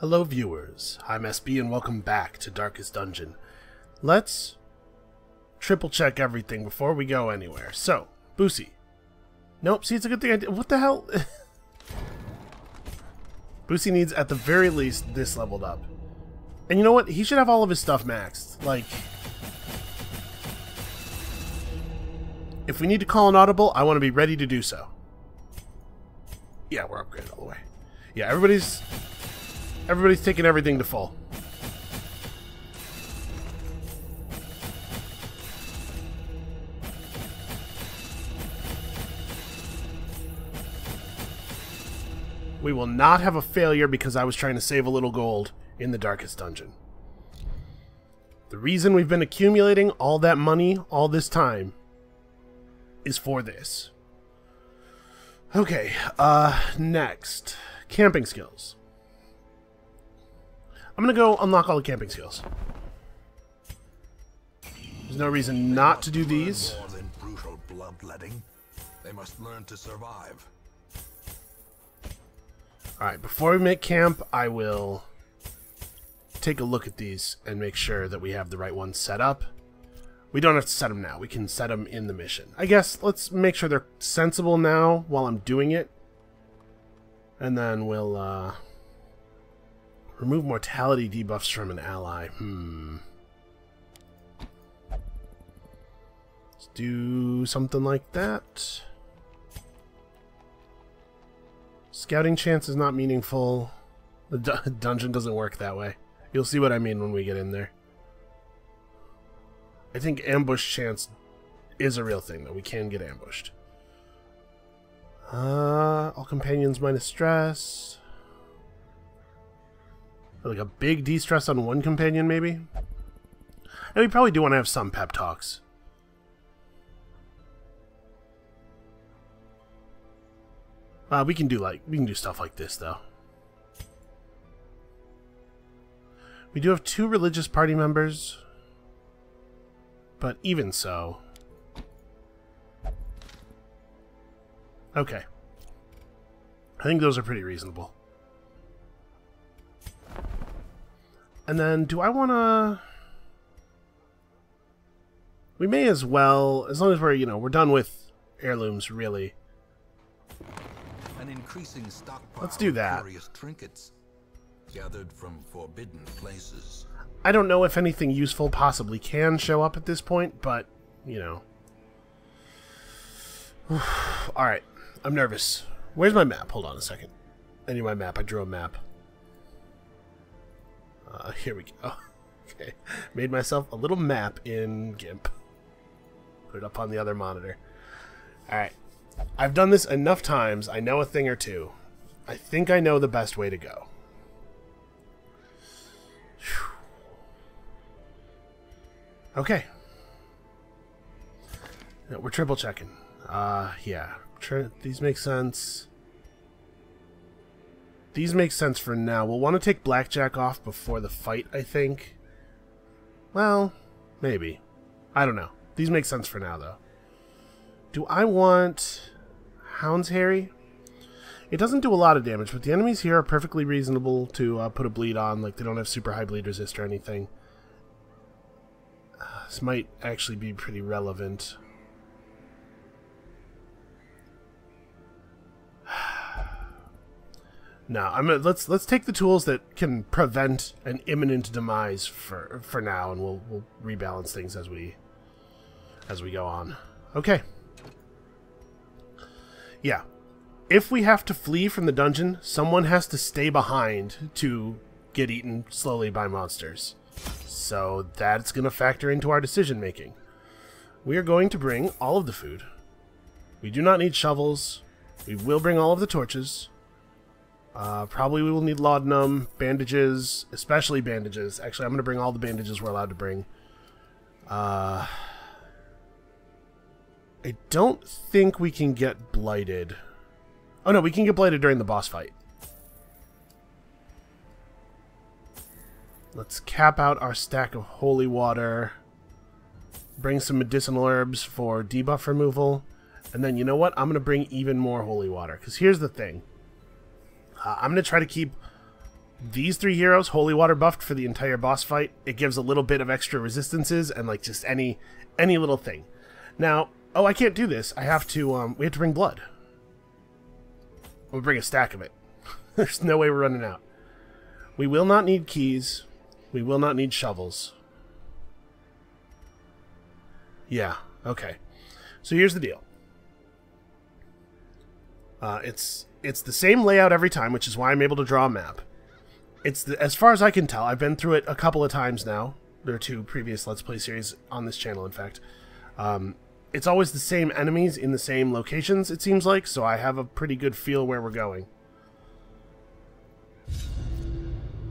Hello viewers, I'm SB and welcome back to Darkest Dungeon. Let's triple check everything before we go anywhere. So, Boosie. Nope, see, it's a good thing I did. What the hell? Boosie needs at the very least this leveled up. And you know what? He should have all of his stuff maxed. Like, if we need to call an audible, I want to be ready to do so. Yeah, we're upgraded all the way. Yeah, everybody's taking everything to full. We will not have a failure because I was trying to save a little gold in the Darkest Dungeon. The reason we've been accumulating all that money all this time is for this. Okay, next. Camping skills. I'm gonna go unlock all the camping skills. There's no reason not to do these. More than brutal bloodletting. They must learn to survive. Alright, before we make camp, I will take a look at these and make sure that we have the right ones set up. We don't have to set them now. We can set them in the mission. I guess let's make sure they're sensible now while I'm doing it. And then we'll, remove mortality debuffs from an ally. Let's do something like that. Scouting chance is not meaningful. The dungeon doesn't work that way. You'll see what I mean when we get in there. I think ambush chance is a real thing, though. We can get ambushed. All companions minus stress. Like a big de-stress on one companion, maybe? And we probably do want to have some pep talks. We can do stuff like this, though. We do have 2 religious party members. But even so... Okay. I think those are pretty reasonable. And then, do I want to... We may as well, as long as we're, we're done with heirlooms, really. An increasing stockpile. Let's do that. Of curious trinkets gathered from forbidden places. I don't know if anything useful possibly can show up at this point, but, Alright, I'm nervous. Where's my map? Hold on a second. I need my map. I drew a map. Here we go. Okay. Made myself a little map in GIMP. Put it up on the other monitor. Alright. I've done this enough times. I know a thing or two. I think I know the best way to go. Whew. Okay. No, we're triple checking. Yeah. These make sense. These make sense for now. We'll want to take Blackjack off before the fight, I think. Well, maybe. I don't know. These make sense for now, though. Do I want Hound's Harry? It doesn't do a lot of damage, but the enemies here are perfectly reasonable to put a bleed on. Like, they don't have super high bleed resist or anything. This might actually be pretty relevant. No, let's take the tools that can prevent an imminent demise for now, and we'll rebalance things as we go on. Okay. Yeah. If we have to flee from the dungeon, someone has to stay behind to get eaten slowly by monsters. So that's going to factor into our decision making. We are going to bring all of the food. We do not need shovels. We will bring all of the torches. Probably we will need laudanum, bandages, especially bandages. Actually, I'm going to bring all the bandages we're allowed to bring. I don't think we can get blighted. Oh no, we can get blighted during the boss fight. Let's cap out our stack of holy water. Bring some medicinal herbs for debuff removal. And then, you know what? I'm going to bring even more holy water. Because here's the thing. I'm going to try to keep these 3 heroes, Holy Water buffed for the entire boss fight. It gives a little bit of extra resistances and like just any little thing. Now, oh, I can't do this. I have to, we have to bring blood. We'll bring a stack of it. There's no way we're running out. We will not need keys. We will not need shovels. Yeah, okay. So here's the deal. It's the same layout every time, which is why I'm able to draw a map. As far as I can tell, I've been through it a couple of times now. There are 2 previous Let's Play series on this channel, in fact. It's always the same enemies in the same locations, it seems like, so I have a pretty good feel where we're going.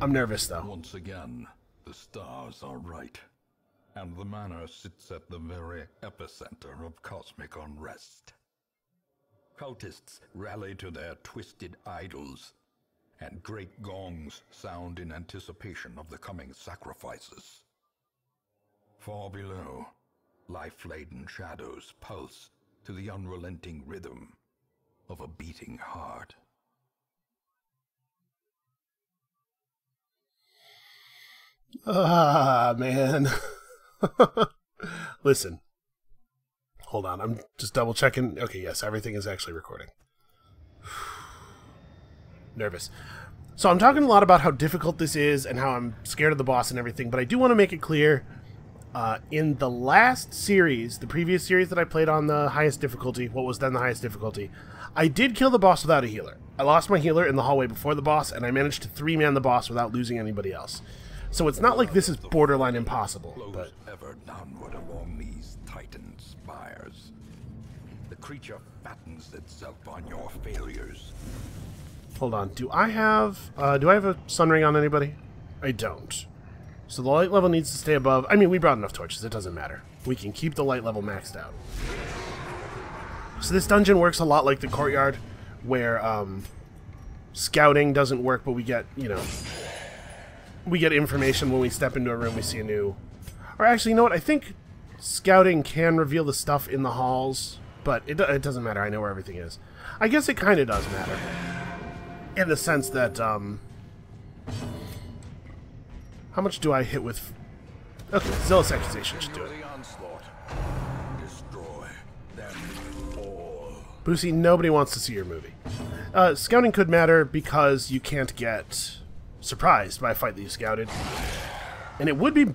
I'm nervous, though. Once again, the stars are right, and the manor sits at the very epicenter of cosmic unrest. Cultists rally to their twisted idols, and great gongs sound in anticipation of the coming sacrifices. Far below, life-laden shadows pulse to the unrelenting rhythm of a beating heart. Ah, man. Listen. Hold on, I'm just double checking. Okay, yes, everything is actually recording. Nervous. So I'm talking a lot about how difficult this is and how I'm scared of the boss and everything, but I do want to make it clear, in the last series, the previous series that I played on the highest difficulty, what was then the highest difficulty, I did kill the boss without a healer. I lost my healer in the hallway before the boss, and I managed to 3-man the boss without losing anybody else. So it's not like this is borderline impossible, but... ever downward along these titan spires. The creature fattens itself on your failures. Hold on, do I have a sun ring on anybody? I don't. So the light level needs to stay above... I mean, we brought enough torches, it doesn't matter. We can keep the light level maxed out. So this dungeon works a lot like the courtyard, where, scouting doesn't work, but we get, you know... we get information when we step into a room, we see a new... Or actually, you know what? I think scouting can reveal the stuff in the halls, but it doesn't matter. I know where everything is. I guess it kind of does matter. In the sense that, how much do I hit with... Okay, Zealous Accusation should do it. Boosie, nobody wants to see your movie. Scouting could matter because you can't get... surprised by a fight that you scouted. And it would be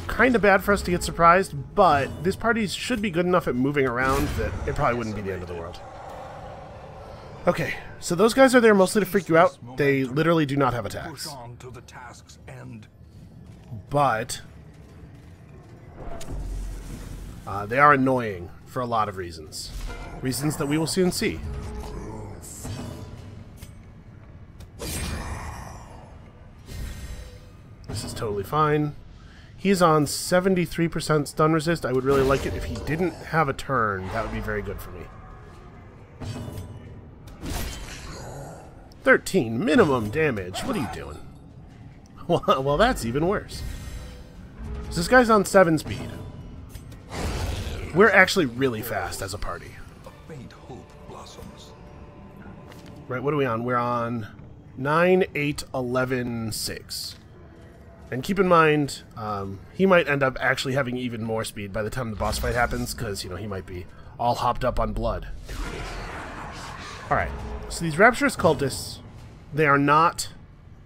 kind of bad for us to get surprised, but this party should be good enough at moving around that it probably wouldn't be the end of the world. Okay, so those guys are there mostly to freak you out. They literally do not have attacks. But they are annoying for a lot of reasons. Reasons that we will soon see. This is totally fine. He's on 73% stun resist. I would really like it if he didn't have a turn. That would be very good for me. 13 minimum damage. What are you doing? Well, that's even worse. So this guy's on 7 speed. We're actually really fast as a party. Right, what are we on? We're on 9, 8, 11, 6. And keep in mind, he might end up actually having even more speed by the time the boss fight happens, because, you know, he might be all hopped up on blood. Alright, so these Rapturous Cultists, they are not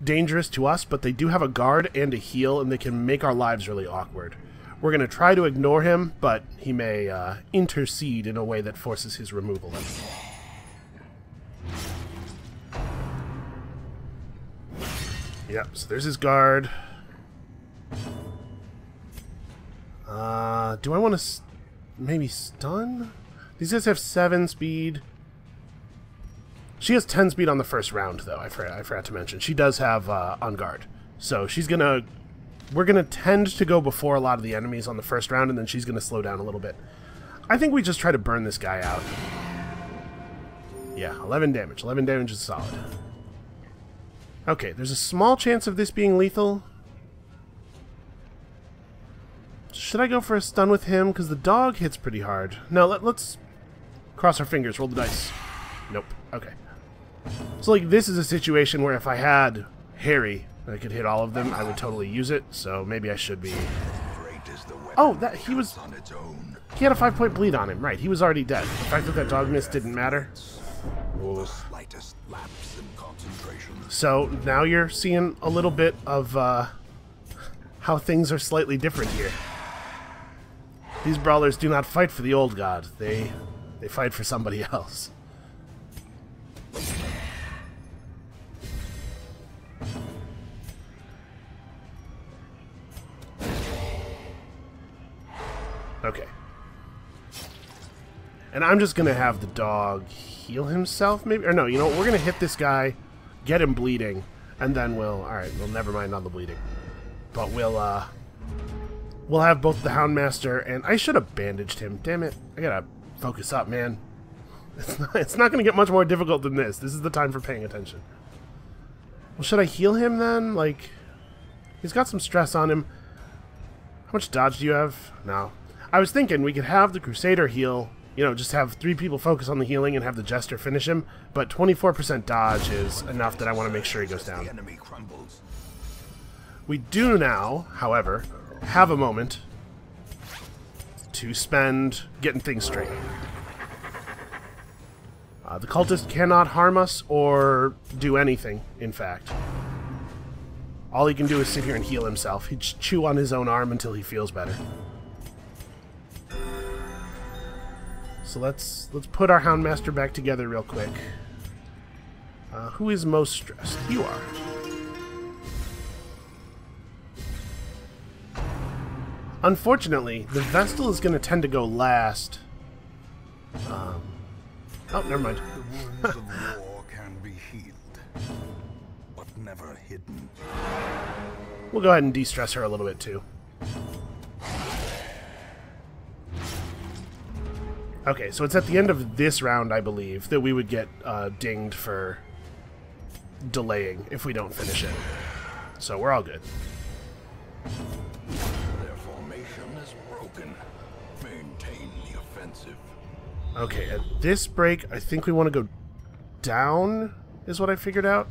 dangerous to us, but they do have a guard and a heal, and they can make our lives really awkward. We're going to try to ignore him, but he may intercede in a way that forces his removal. Yep, so there's his guard. Do I want to maybe stun? These guys have 7 speed. She has 10 speed on the first round, though. I forgot to mention. She does have on guard. So she's going to... We're going to tend to go before a lot of the enemies on the first round, and then she's going to slow down a little bit. I think we just try to burn this guy out. Yeah, 11 damage. 11 damage is solid. Okay, there's a small chance of this being lethal. Should I go for a stun with him? Because the dog hits pretty hard. No, let's cross our fingers. Roll the dice. Nope. Okay. So, like, this is a situation where if I had Harry. I could hit all of them. I would totally use it, so maybe I should be... Oh, that he was... He had a 5-point bleed on him. Right, he was already dead. The fact that that dog missed didn't matter. Ooh. So, now you're seeing a little bit of how things are slightly different here. These brawlers do not fight for the old god. They fight for somebody else. Okay. And I'm just going to have the dog heal himself, maybe? Or no, you know what? We're going to hit this guy, get him bleeding, and then we'll... Alright, well, never mind on the bleeding. But we'll have both the Houndmaster, and I should have bandaged him. Damn it. I gotta focus up, man. It's not going to get much more difficult than this. This is the time for paying attention. Well, should I heal him then? Like, he's got some stress on him. How much dodge do you have? No. I was thinking we could have the Crusader heal, you know, just have 3 people focus on the healing and have the Jester finish him, but 24% dodge is enough that I want to make sure he goes down. We do now, however, have a moment to spend getting things straight. The cultist cannot harm us or do anything, in fact. All he can do is sit here and heal himself. He'd chew on his own arm until he feels better. So let's put our Houndmaster back together real quick. Who is most stressed? You are. Unfortunately, the Vestal is going to tend to go last. Oh, never mind. The wounds of war can be healed, but never hidden. We'll go ahead and de-stress her a little bit too. Okay, so it's at the end of this round, I believe, that we would get dinged for delaying if we don't finish it. So we're all good. Their formation is broken. Maintain the offensive. Okay, at this break, I think we want to go down, is what I figured out.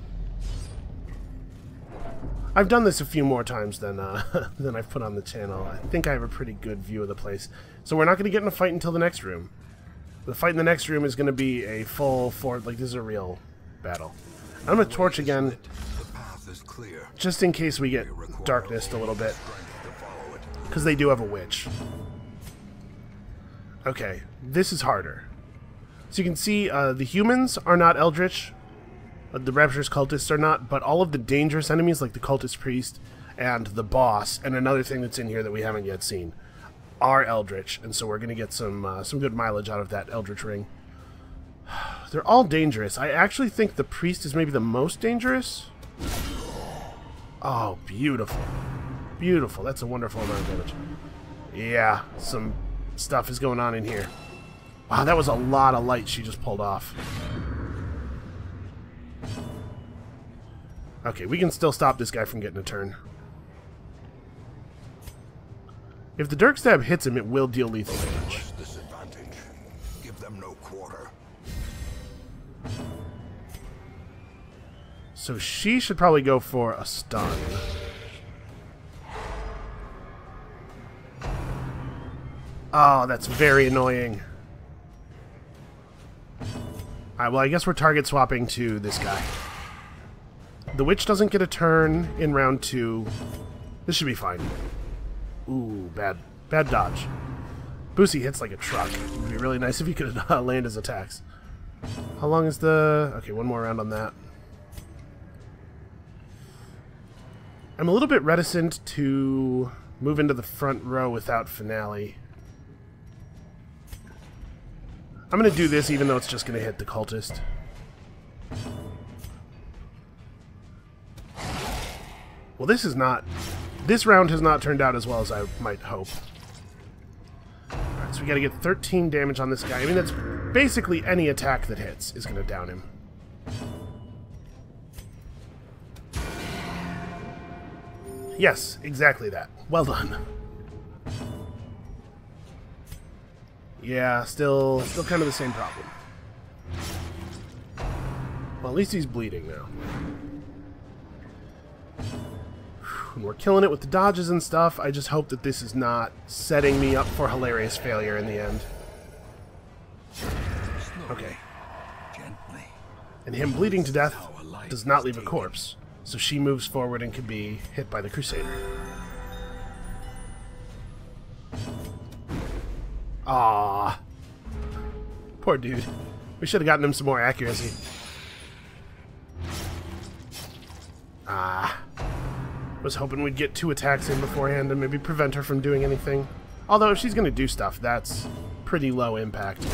I've done this a few more times than I've put on the channel. I think I have a pretty good view of the place. So we're not going to get in a fight until the next room. The fight in the next room is going to be a full fort, like this is a real battle. I'm going to torch again, just in case we get darkness a little bit, because they do have a witch. Okay, this is harder. So you can see the humans are not eldritch, the Rapture's cultists are not, but all of the dangerous enemies like the cultist priest and the boss, and another thing that's in here that we haven't yet seen, are eldritch, and so we're going to get some good mileage out of that eldritch ring. They're all dangerous. I actually think the priest is maybe the most dangerous. Oh, beautiful. Beautiful. That's a wonderful amount of damage. Yeah, some stuff is going on in here. Wow, that was a lot of light she just pulled off. Okay, we can still stop this guy from getting a turn. If the Dirk Stab hits him, it will deal lethal damage. Disadvantage. Give them no quarter. So she should probably go for a stun. Oh, that's very annoying. Alright, well, I guess we're target swapping to this guy. The witch doesn't get a turn in round 2. This should be fine. Ooh, bad dodge. Boosie hits like a truck. It would be really nice if he could land his attacks. How long is the... Okay, one more round on that. I'm a little bit reticent to move into the front row without Finale. I'm going to do this even though it's just going to hit the cultist. Well, this is not... This round has not turned out as well as I might hope. Alright, so we gotta get 13 damage on this guy. I mean, that's basically any attack that hits is gonna down him. Yes, exactly that. Well done. Yeah, still kind of the same problem. Well, at least he's bleeding now. And we're killing it with the dodges and stuff. I just hope that this is not setting me up for hilarious failure in the end. Okay. And him bleeding to death does not leave a corpse, so she moves forward and can be hit by the Crusader. Ah, poor dude. We should have gotten him some more accuracy. Was hoping we'd get 2 attacks in beforehand and maybe prevent her from doing anything. Although if she's going to do stuff, that's pretty low impact.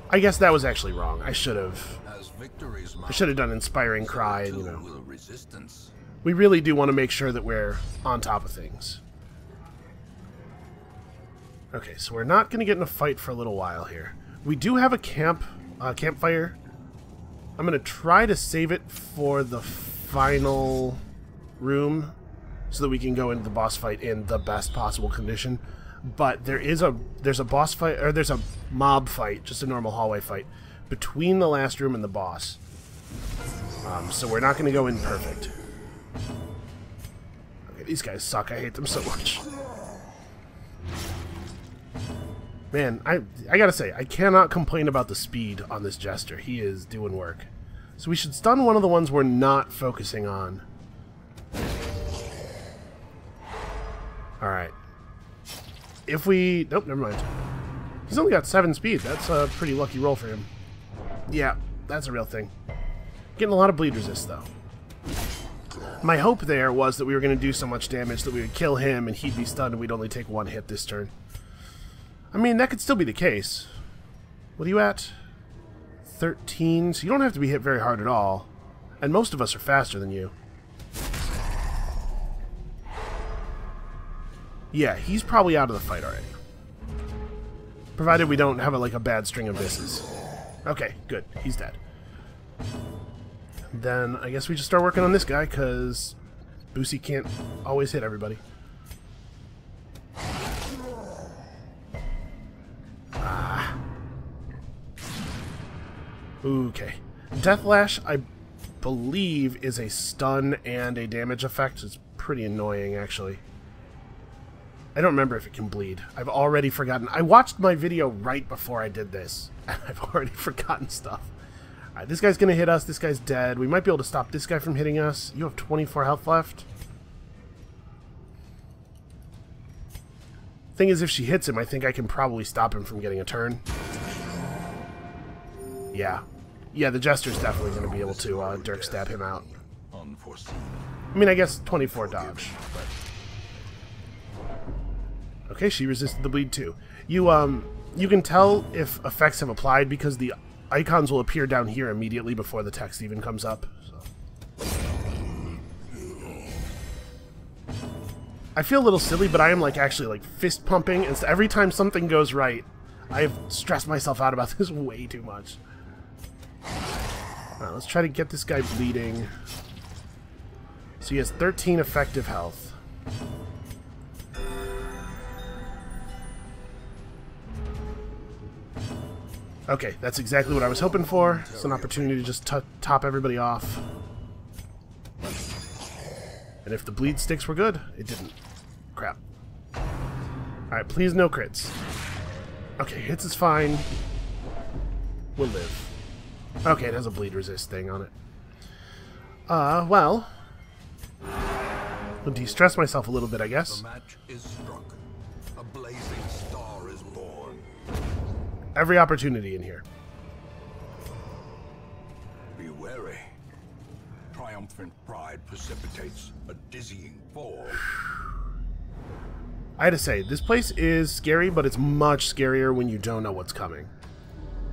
I guess that was actually wrong. I should have done Inspiring Cry, and, you know. We really do want to make sure that we're on top of things. Okay, so we're not going to get in a fight for a little while here. We do have a campfire. I'm going to try to save it for the final room so that we can go into the boss fight in the best possible condition. But there's a boss fight, or there's a mob fight, just a normal hallway fight, between the last room and the boss. So we're not going to go in perfect. Okay, these guys suck. I hate them so much. Man, I gotta say, I cannot complain about the speed on this Jester. He is doing work. So we should stun one of the ones we're not focusing on. Alright. If we... Nope, never mind. He's only got 7 speed. That's a pretty lucky roll for him. Yeah, that's a real thing. Getting a lot of bleed resist, though. My hope there was that we were going to do so much damage that we would kill him and he'd be stunned and we'd only take 1 hit this turn. I mean, that could still be the case. What are you at? 13, so you don't have to be hit very hard at all. And most of us are faster than you. Yeah, he's probably out of the fight already. Provided we don't have a bad string of misses. Okay, good. He's dead. Then I guess we just start working on this guy, because Boosie can't always hit everybody. Okay. Deathlash, I believe, is a stun and a damage effect. It's pretty annoying, actually. I don't remember if it can bleed. I've already forgotten. I watched my video right before I did this, and I've already forgotten stuff. Alright, this guy's gonna hit us. This guy's dead. We might be able to stop this guy from hitting us. You have 24 health left. Thing is, if she hits him, I think I can probably stop him from getting a turn. Yeah. Yeah, the Jester's definitely going to be able to Dirk stab him out. I mean, I guess 24 dodge, but... Okay, she resisted the bleed too. You can tell if effects have applied because the icons will appear down here immediately before the text even comes up. So. I feel a little silly, but I am actually fist pumping, and so every time something goes right, I've stressed myself out about this way too much. Alright, let's try to get this guy bleeding. So he has 13 effective health. Okay, that's exactly what I was hoping for. It's an opportunity to just top everybody off. And if the bleed sticks were good, it didn't. Crap. Alright, please no crits. Okay, hits is fine. We'll live. Okay, it has a bleed resist thing on it. Well... I'll de-stress myself a little bit, I guess. The match is struck. A blazing star is born. Every opportunity in here. Be wary. Triumphant pride precipitates a dizzying fall. I had to say, this place is scary, but it's much scarier when you don't know what's coming.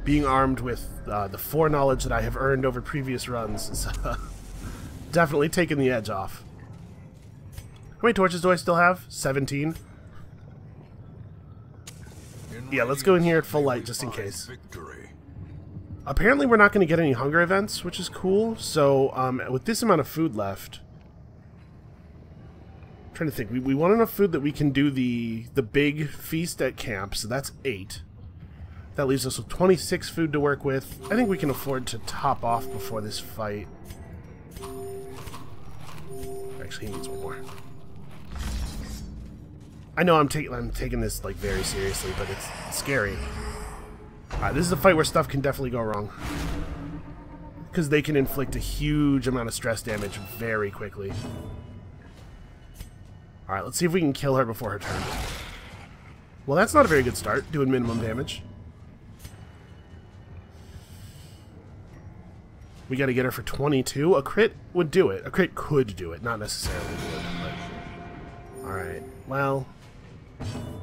Being armed with the foreknowledge that I have earned over previous runs is definitely taking the edge off. How many torches do I still have? 17? Yeah, let's go in here at full light just in case. Apparently we're not going to get any hunger events, which is cool. So with this amount of food left... I'm trying to think. We want enough food that we can do the big feast at camp, so that's 8. That leaves us with 26 food to work with. I think we can afford to top off before this fight. Actually, he needs one more. I know I'm taking this like very seriously, but it's scary. Alright, this is a fight where stuff can definitely go wrong. Because they can inflict a huge amount of stress damage very quickly. Alright, let's see if we can kill her before her turn. Well, that's not a very good start, doing minimum damage. We gotta get her for 22. A crit would do it. A crit could do it, not necessarily would. But... Alright, well...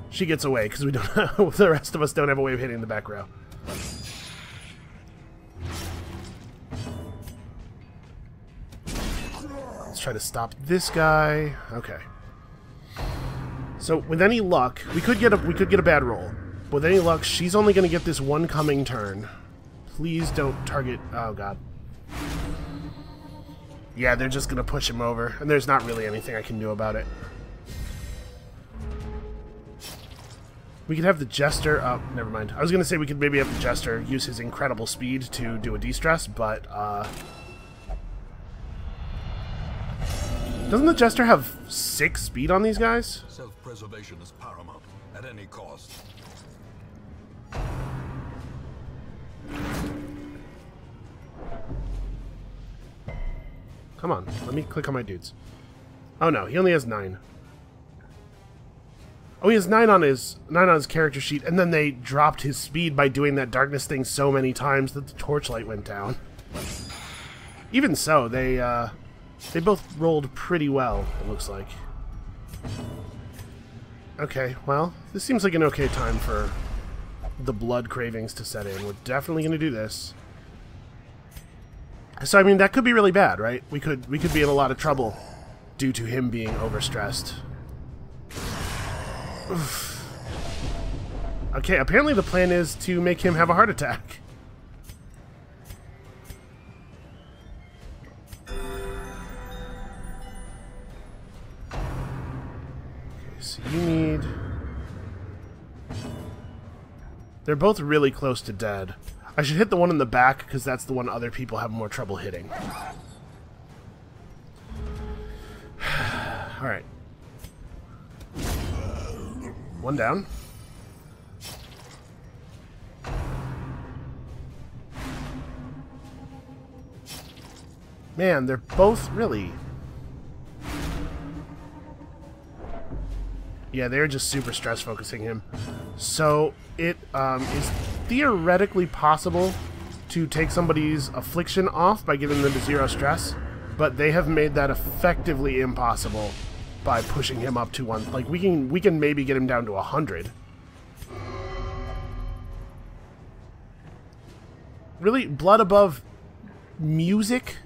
She gets away, because we don't the rest of us don't have a way of hitting the back row. Let's try to stop this guy. Okay. So with any luck, we could get a bad roll. But with any luck, she's only going to get this one coming turn. Please don't target. Oh god. Yeah, they're just going to push him over, and there's not really anything I can do about it. We could have the Jester... Oh, never mind. I was going to say we could maybe have the Jester use his incredible speed to do a de-stress, but, doesn't the Jester have 6 speed on these guys? Self-preservation is paramount, at any cost. Come on, let me click on my dudes. Oh no, he only has 9. Oh, he has 9 on his character sheet, and then they dropped his speed by doing that darkness thing so many times that the torchlight went down. Even so, they both rolled pretty well, it looks like. Okay, well, this seems like an okay time for the blood cravings to set in. We're definitely going to do this. So, I mean, that could be really bad, right? We could be in a lot of trouble due to him being overstressed. Oof. Okay, apparently the plan is to make him have a heart attack. Okay, so you need... They're both really close to dead. I should hit the one in the back, because that's the one other people have more trouble hitting. Alright. One down. Man, they're both really... Yeah, they're just super stress focusing him. So, it is theoretically possible to take somebody's affliction off by giving them the 0 stress, but they have made that effectively impossible by pushing him up to 1. Like, we can maybe get him down to 100. Really? Blood above music?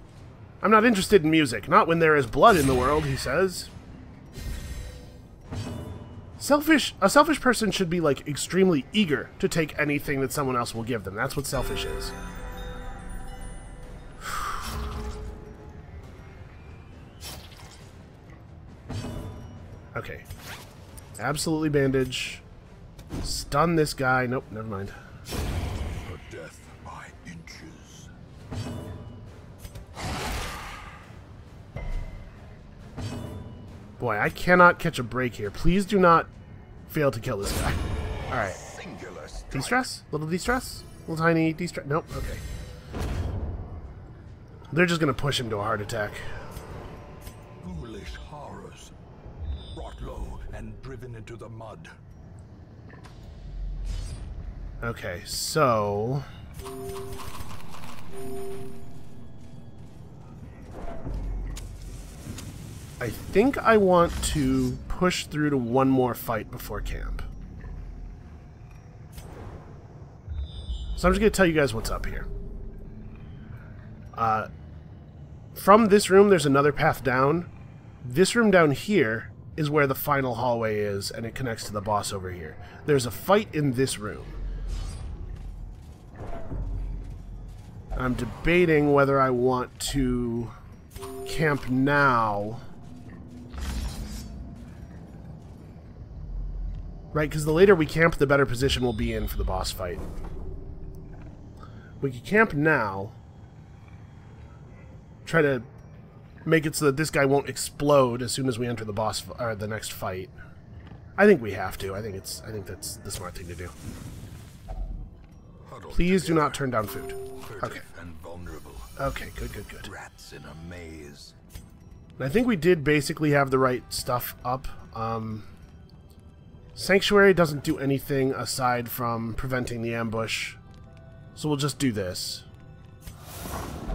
I'm not interested in music. Not when there is blood in the world, he says. A selfish person should be, like, extremely eager to take anything that someone else will give them. That's what selfish is. Okay. Absolutely bandage. Stun this guy. Nope, never mind. For death by inches. Boy, I cannot catch a break here. Please do not fail to kill this guy. Alright. De-stress? Little de-stress? Little tiny de-stress? Nope, okay. They're just gonna push him to a heart attack. Ghoulish horrors. Brought low and driven into the mud. Okay, so... I think I want to push through to one more fight before camp. So I'm just going to tell you guys what's up here. From this room, there's another path down. This room down here is where the final hallway is, and it connects to the boss over here. There's a fight in this room. I'm debating whether I want to camp now. Right, because the later we camp, the better position we'll be in for the boss fight. We could camp now. Try to make it so that this guy won't explode as soon as we enter the boss or the next fight. I think we have to. I think that's the smart thing to do. Please do not turn down food. Okay. Okay, good. Rats in a maze. And I think we did basically have the right stuff up. Sanctuary doesn't do anything aside from preventing the ambush. So we'll just do this.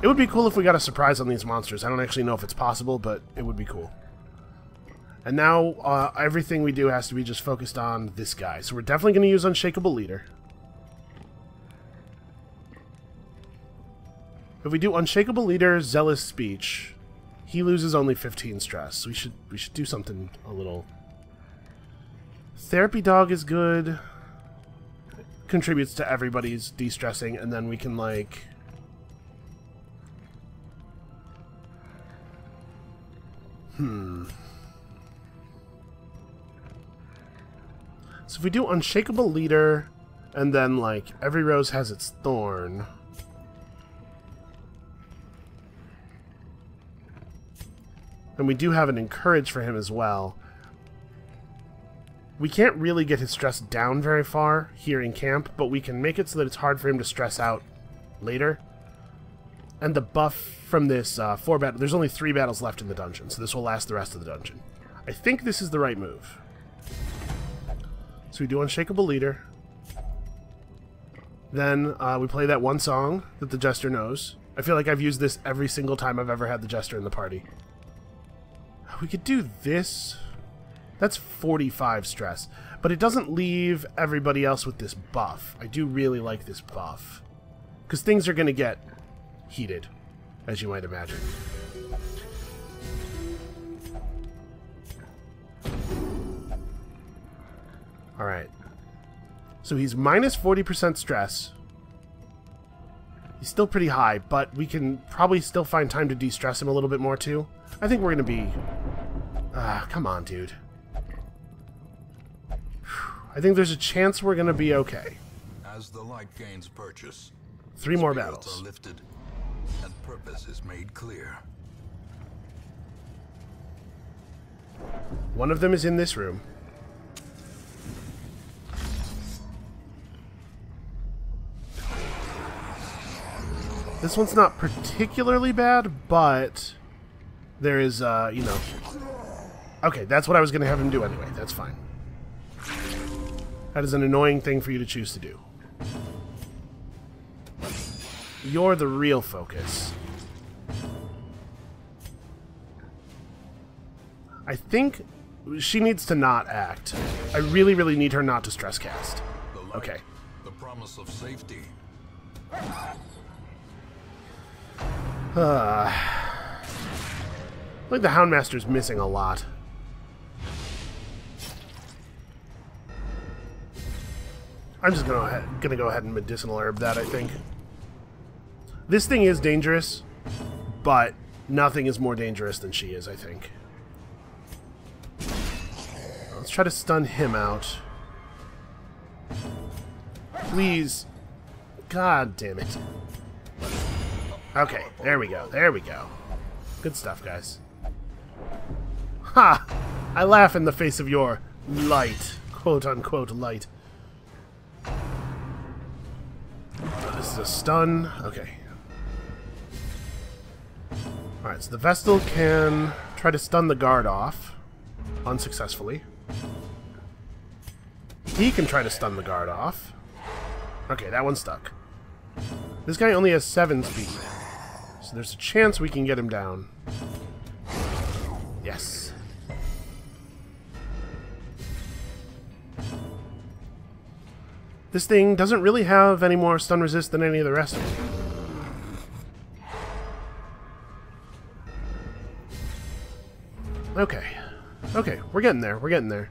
It would be cool if we got a surprise on these monsters. I don't actually know if it's possible, but it would be cool. And now everything we do has to be just focused on this guy. So we're definitely going to use Unshakable Leader. If we do Unshakable Leader, Zealous Speech, he loses only 15 stress. So we should do something a little. Therapy Dog is good. Contributes to everybody's de-stressing, and then we can like So if we do Unshakable Leader, and then like every rose has its thorn. And we do have an Encourage for him as well. We can't really get his stress down very far here in camp, but we can make it so that it's hard for him to stress out later. And the buff from this 4 battle... There's only 3 battles left in the dungeon, so this will last the rest of the dungeon. I think this is the right move. So we do Unshakable Leader. Then we play that one song that the Jester knows. I feel like I've used this every single time I've ever had the Jester in the party. We could do this... That's 45 stress, but it doesn't leave everybody else with this buff. I do really like this buff, because things are going to get heated, as you might imagine. Alright. So he's minus 40% stress. He's still pretty high, but we can probably still find time to de-stress him a little bit more, too. I think we're going to be... come on, dude. I think there's a chance we're going to be okay. As the light gains purchase, 3 more spirits battles. Are lifted, and purpose is made clear. One of them is in this room. This one's not particularly bad, but there is, you know... Okay, that's what I was going to have him do anyway. That's fine. That is an annoying thing for you to choose to do. You're the real focus. I think she needs to not act. I really, really need her not to stress cast. Okay. The promise of safety. I think the Houndmaster's missing a lot. I'm just gonna go ahead and medicinal herb that, I think. This thing is dangerous, but nothing is more dangerous than she is, I think. Let's try to stun him out. Please. God damn it. Okay, there we go. There we go. Good stuff, guys. Ha! I laugh in the face of your light. Quote-unquote light. This is a stun. Okay. Alright, so the Vestal can try to stun the guard off. Unsuccessfully. He can try to stun the guard off. Okay, that one's stuck. This guy only has 7 speed. So there's a chance we can get him down. Yes. This thing doesn't really have any more stun resist than any of the rest of them. Okay. Okay, we're getting there. We're getting there.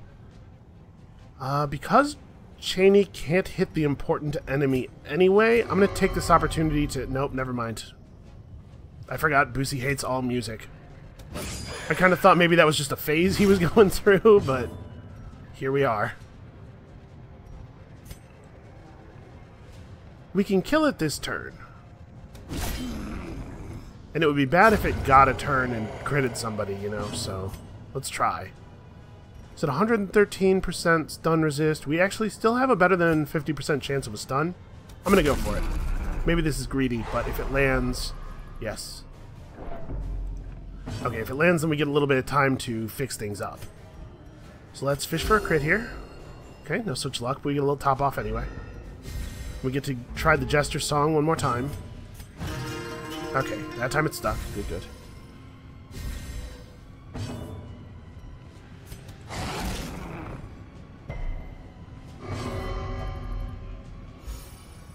Because Cheney can't hit the important enemy anyway, I'm going to take this opportunity to... Nope, never mind. I forgot Boosie hates all music. I kind of thought maybe that was just a phase he was going through, but here we are. We can kill it this turn. And it would be bad if it got a turn and critted somebody, you know, so let's try. Is it 113% stun resist? We actually still have a better than 50% chance of a stun. I'm going to go for it. Maybe this is greedy, but if it lands, yes. Okay, if it lands, then we get a little bit of time to fix things up. So let's fish for a crit here. Okay, no such luck, but we get a little top off anyway. We get to try the Jester song one more time. Okay, that time it's stuck. Good, good.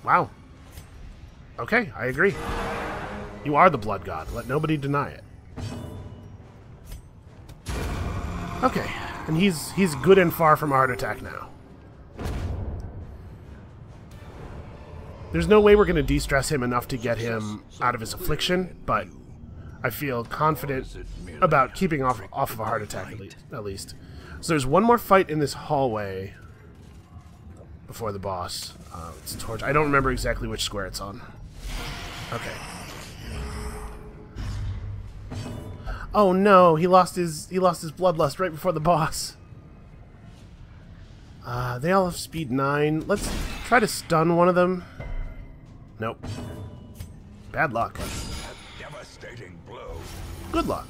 Wow. Okay, I agree. You are the blood god. Let nobody deny it. Okay, and he's good and far from a heart attack now. There's no way we're going to de-stress him enough to get him out of his affliction, but I feel confident about keeping off of a heart attack at least. So there's one more fight in this hallway before the boss. It's torch. I don't remember exactly which square it's on. Okay. Oh no, he lost his bloodlust right before the boss. They all have speed 9. Let's try to stun one of them. Nope. Bad luck. A devastating blow. Good luck.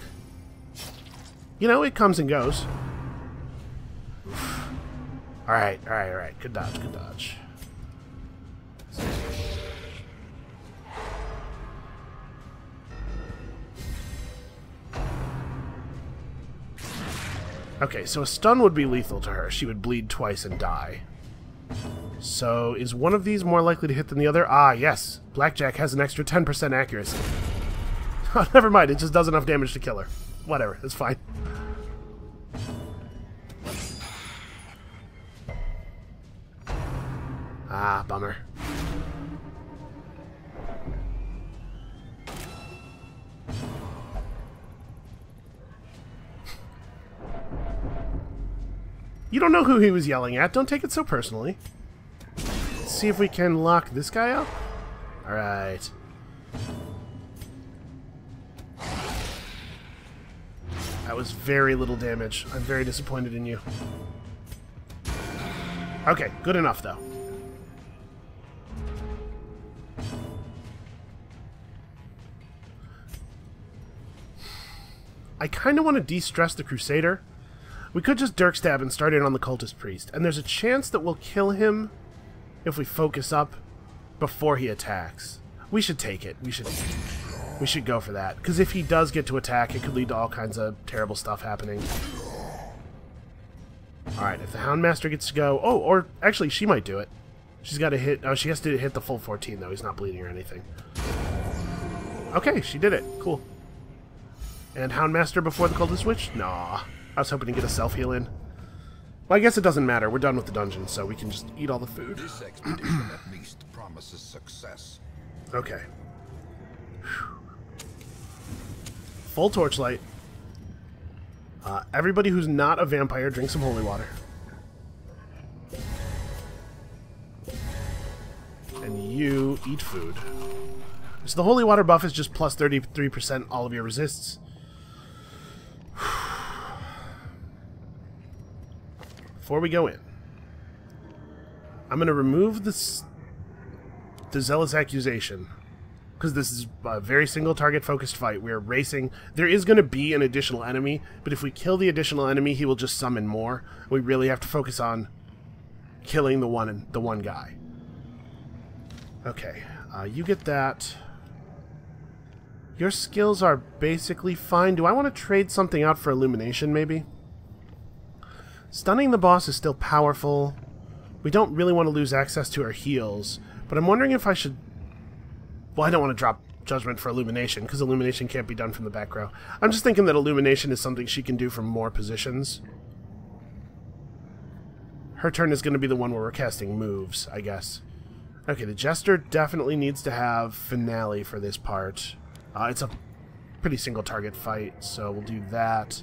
You know, it comes and goes. Alright, alright, alright. Good dodge, good dodge. Okay, so a stun would be lethal to her. She would bleed twice and die. So, is one of these more likely to hit than the other? Ah, yes. Blackjack has an extra 10% accuracy. Oh, never mind. It just does enough damage to kill her. Whatever. It's fine. Ah, bummer. You don't know who he was yelling at. Don't take it so personally. Let's see if we can lock this guy up. Alright. That was very little damage. I'm very disappointed in you. Okay, good enough though. I kind of want to de-stress the Crusader. We could just Dirk Stab and start in on the Cultist Priest, and there's a chance that we'll kill him if we focus up before he attacks. We should take it. We should go for that, because if he does get to attack, it could lead to all kinds of terrible stuff happening. Alright, if the Houndmaster gets to go... Oh, or actually, she might do it. She's got to hit... Oh, she has to hit the full 14, though. He's not bleeding or anything. Okay, she did it. Cool. And Houndmaster before the Cultist Witch? Nah. I was hoping to get a self-heal in. Well, I guess it doesn't matter. We're done with the dungeon, so we can just eat all the food. This expedition at least promises success. Okay. Full torchlight. Everybody who's not a vampire, drink some holy water. And you eat food. So the holy water buff is just plus 33% all of your resists. Before we go in, I'm going to remove the Zealous Accusation, because this is a very single target focused fight. We're racing. There is going to be an additional enemy, but if we kill the additional enemy, he will just summon more. We really have to focus on killing the one guy. Okay, you get that. Your skills are basically fine. Do I want to trade something out for Illumination, maybe? Stunning the boss is still powerful. We don't really want to lose access to our heals, but I'm wondering if I should... Well, I don't want to drop Judgment for Illumination, because Illumination can't be done from the back row. I'm just thinking that Illumination is something she can do from more positions. Her turn is going to be the one where we're casting moves, I guess. Okay, the Jester definitely needs to have Finale for this part. It's a pretty single target fight, so we'll do that.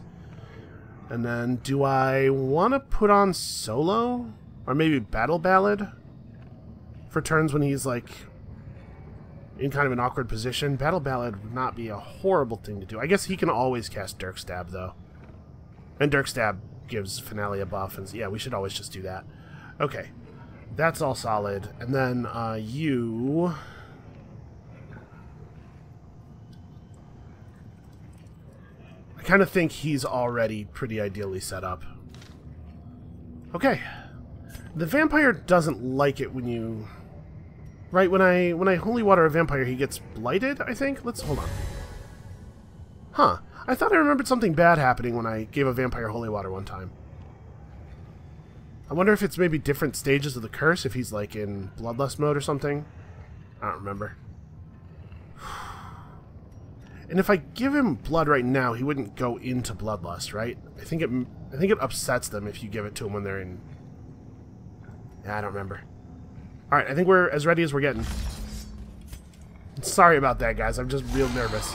And then, do I want to put on Solo? Or maybe Battle Ballad? For turns when he's, like, in kind of an awkward position. Battle Ballad would not be a horrible thing to do. I guess he can always cast Dirk Stab, though. And Dirk Stab gives Finale a buff, and yeah, we should always just do that. Okay, that's all solid. And then you... I kind of think he's already pretty ideally set up. Okay. The vampire doesn't like it when you... Right, when I holy water a vampire, he gets blighted, I think? Let's... hold on. Huh. I thought I remembered something bad happening when I gave a vampire holy water one time. I wonder if it's maybe different stages of the curse, if he's like in bloodlust mode or something. I don't remember. And if I give him blood right now, he wouldn't go into bloodlust, right? I think it upsets them if you give it to them when they're in... Yeah, I don't remember. Alright, I think we're as ready as we're getting. Sorry about that, guys. I'm just real nervous.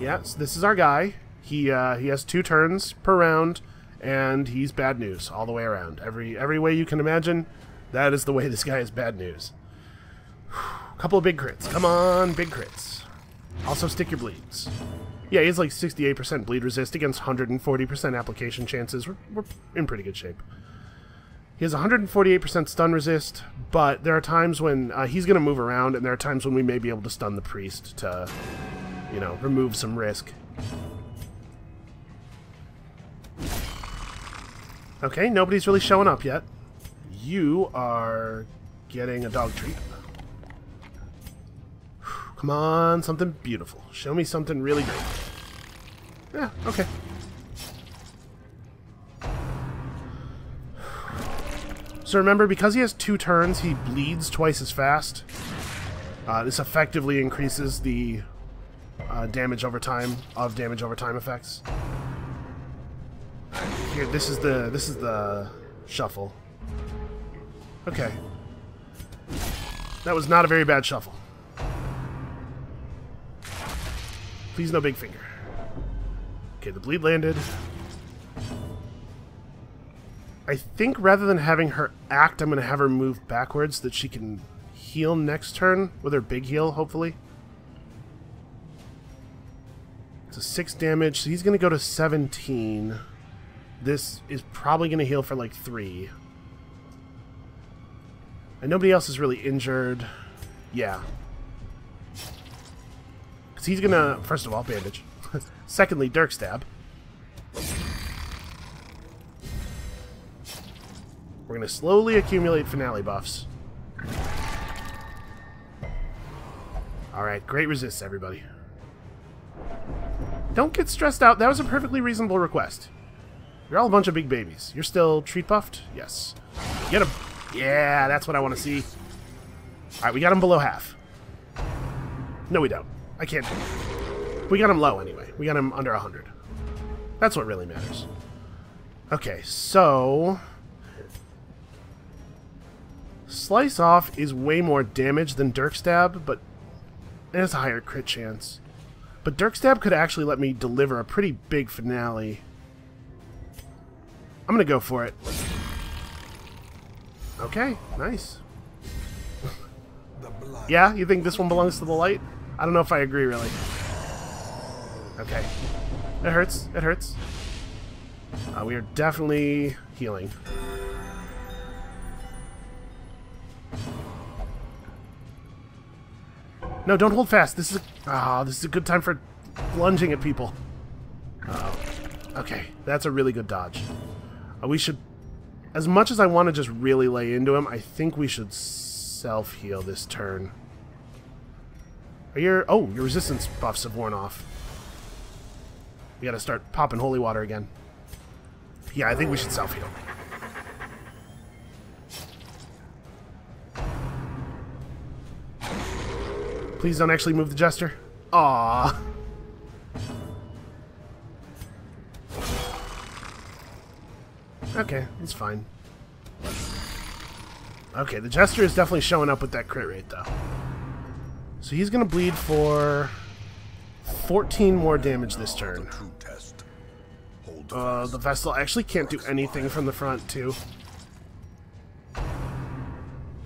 Yeah, so this is our guy. He has 2 turns per round, and he's bad news all the way around. Every way you can imagine, that is the way this guy is bad news. Couple of big crits. Come on, big crits. Also stick your bleeds. Yeah, he's like 68% bleed resist against 140% application chances. We're in pretty good shape. He has 148% stun resist, but there are times when he's going to move around, and there are times when we may be able to stun the priest to, you know, remove some risk. Okay, nobody's really showing up yet. You are getting a dog treat. Come on, something beautiful. Show me something really great. Yeah, okay. So remember, because he has 2 turns, he bleeds twice as fast. This effectively increases the damage over time effects. Here, this is the shuffle. Okay. That was not a very bad shuffle. Please no big finger. Okay, the bleed landed. I think rather than having her act, I'm going to have her move backwards so that she can heal next turn with her big heal, hopefully. It's a 6 damage, so he's going to go to 17. This is probably going to heal for like 3. And nobody else is really injured. Yeah. Because he's going to, first of all, bandage. Secondly, Dirk Stab. We're going to slowly accumulate finale buffs. Alright, great resists, everybody. Don't get stressed out. That was a perfectly reasonable request. You're all a bunch of big babies. You're still treat buffed? Yes. Get him. Yeah, that's what I want to see. Alright, we got him below half. No, we don't. I can't do it. We got him low, anyway. We got him under 100. That's what really matters. Okay, so... Slice Off is way more damage than Dirk Stab, but it has a higher crit chance. But Dirk Stab could actually let me deliver a pretty big finale. I'm gonna go for it. Okay, nice. Yeah, you think this one belongs to the light? I don't know if I agree, really. Okay. It hurts. It hurts. We are definitely healing. No, don't hold fast. This is a good time for lunging at people. Okay, that's a really good dodge. We should, as much as I want to just really lay into him, I think we should self-heal this turn. Your resistance buffs have worn off. We gotta start popping holy water again. Yeah, I think we should self-heal. Please don't actually move the Jester. Aww. Okay, it's fine. Okay, the Jester is definitely showing up with that crit rate, though. So he's going to bleed for 14 more damage this turn. The Vestal actually can't do anything from the front, too.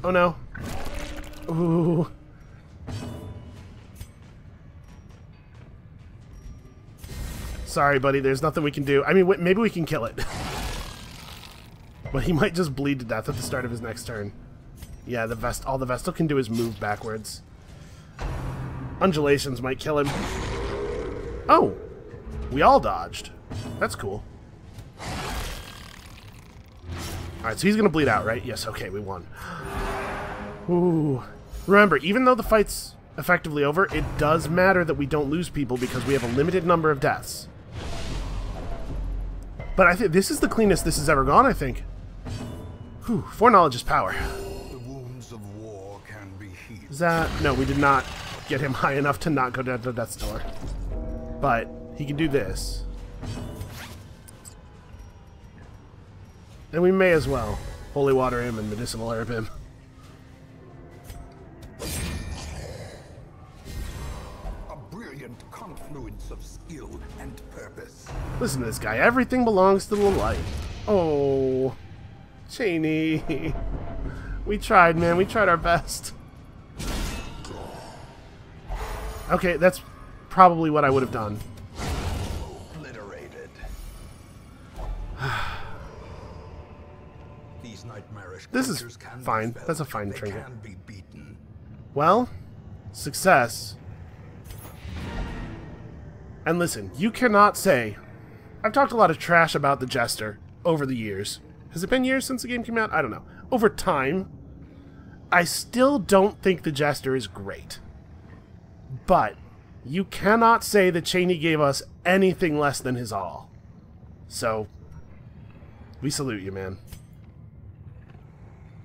Oh, no. Ooh. Sorry, buddy. There's nothing we can do. I mean, maybe we can kill it. But he might just bleed to death at the start of his next turn. Yeah, all the Vestal can do is move backwards. Undulations might kill him. Oh! We all dodged. That's cool. Alright, so he's gonna bleed out, right? Yes, okay, we won. Ooh. Remember, even though the fight's effectively over, it does matter that we don't lose people because we have a limited number of deaths. But I think this is the cleanest this has ever gone, I think. Whew, foreknowledge is power. The wounds of war can be healed. Is that... No, we did not get him high enough to not go down to Death's Door. But he can do this. And we may as well holy water him and medicinal herb him. A brilliant confluence of skill and purpose. Listen to this guy. Everything belongs to the light. Oh, Cheney. We tried, man. We tried our best. Okay, that's probably what I would have done. Obliterated. These nightmarish This is creatures can be fine. felled. That's a fine They trinket. can be beaten. Well, success. And listen, you cannot say... I've talked a lot of trash about the Jester over the years. Has it been years since the game came out? I don't know. Over time, I still don't think the Jester is great. But you cannot say that Cheney gave us anything less than his all. So, we salute you, man.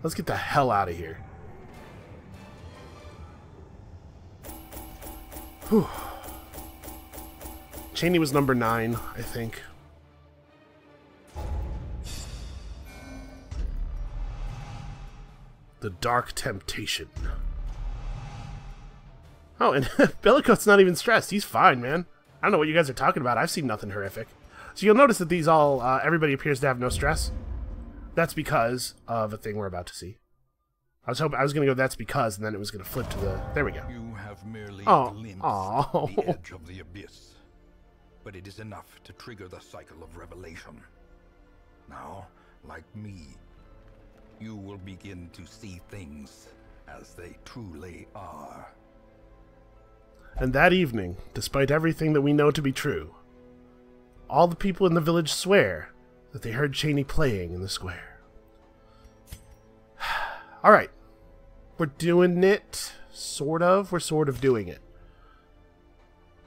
Let's get the hell out of here. Whew. Cheney was number 9, I think. The Dark Temptation. Oh, and Bellicote's not even stressed. He's fine, man. I don't know what you guys are talking about. I've seen nothing horrific. So you'll notice that these all, everybody appears to have no stress. That's because of a thing we're about to see. I was going to go that's because, and then it was going to flip to the... There we go. You have merely glimpsed the edge of the abyss. But it is enough to trigger the cycle of revelation. Now, like me, you will begin to see things as they truly are. And that evening, despite everything that we know to be true, all the people in the village swear that they heard Cheney playing in the square. Alright. We're doing it. Sort of. We're sort of doing it.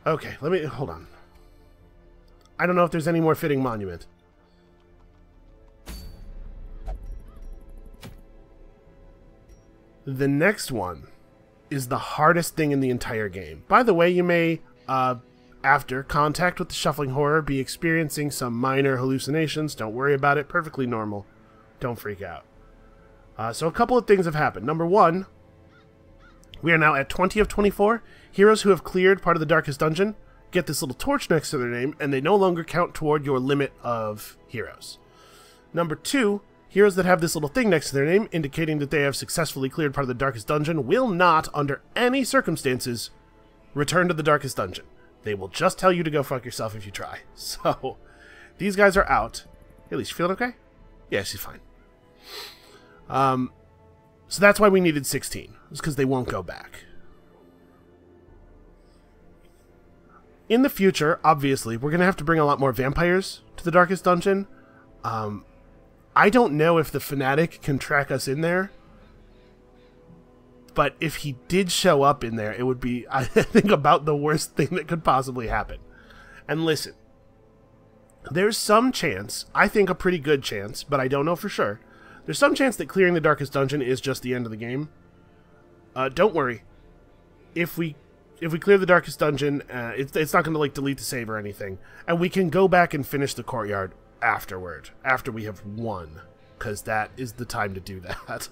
Okay, hold on. I don't know if there's any more fitting monument. The next one is the hardest thing in the entire game. By the way, you may, after contact with the Shuffling Horror, be experiencing some minor hallucinations. Don't worry about it. Perfectly normal. Don't freak out. So a couple of things have happened. Number one, we are now at 20 of 24. Heroes who have cleared part of the Darkest Dungeon get this little torch next to their name, and they no longer count toward your limit of heroes. Number two, heroes that have this little thing next to their name, indicating that they have successfully cleared part of the Darkest Dungeon, will not, under any circumstances, return to the Darkest Dungeon. They will just tell you to go fuck yourself if you try. So, these guys are out. At least you feeling okay? Yeah, she's fine. So that's why we needed 16. It's because they won't go back. In the future, obviously, we're going to have to bring a lot more vampires to the Darkest Dungeon. I don't know if the Fanatic can track us in there. But if he did show up in there, it would be, I think, about the worst thing that could possibly happen. And listen, there's some chance, I think a pretty good chance, but I don't know for sure. There's some chance that clearing the Darkest Dungeon is just the end of the game. Don't worry. If we clear the Darkest Dungeon, it's not going to like delete the save or anything, and we can go back and finish the courtyard afterward, after we have won, because that is the time to do that.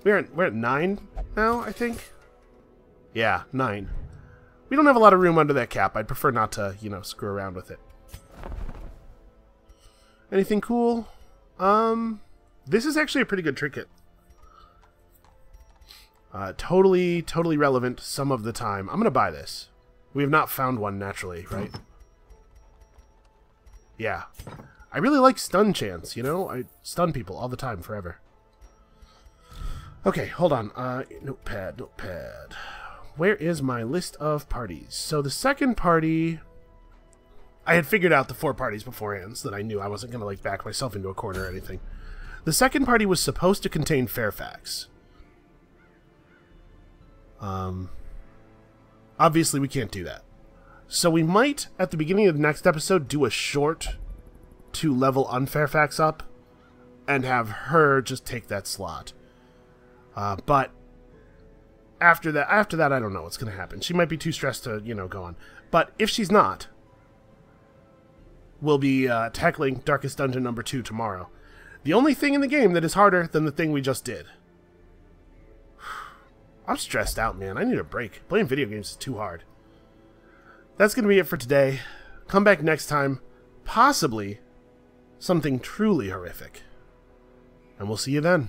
We're at 9 now, I think. Yeah, 9. We don't have a lot of room under that cap. I'd prefer not to, you know, screw around with it. Anything cool? This is actually a pretty good trinket. Totally relevant some of the time. I'm going to buy this. We have not found one naturally, right? Yeah. I really like stun chance, you know? I stun people all the time, forever. Okay, hold on. Notepad. Where is my list of parties? So the second party... I had figured out the 4 parties beforehand, so that I knew I wasn't going to, like, back myself into a corner or anything. The second party was supposed to contain Fairfax. Obviously, we can't do that. So we might, at the beginning of the next episode, do a short to level Unfairfax up and have her just take that slot. But after that, I don't know what's going to happen. She might be too stressed to, you know, go on. But if she's not, we'll be tackling Darkest Dungeon number 2 tomorrow. The only thing in the game that is harder than the thing we just did. I'm stressed out, man. I need a break. Playing video games is too hard. That's going to be it for today. Come back next time. Possibly something truly horrific. And we'll see you then.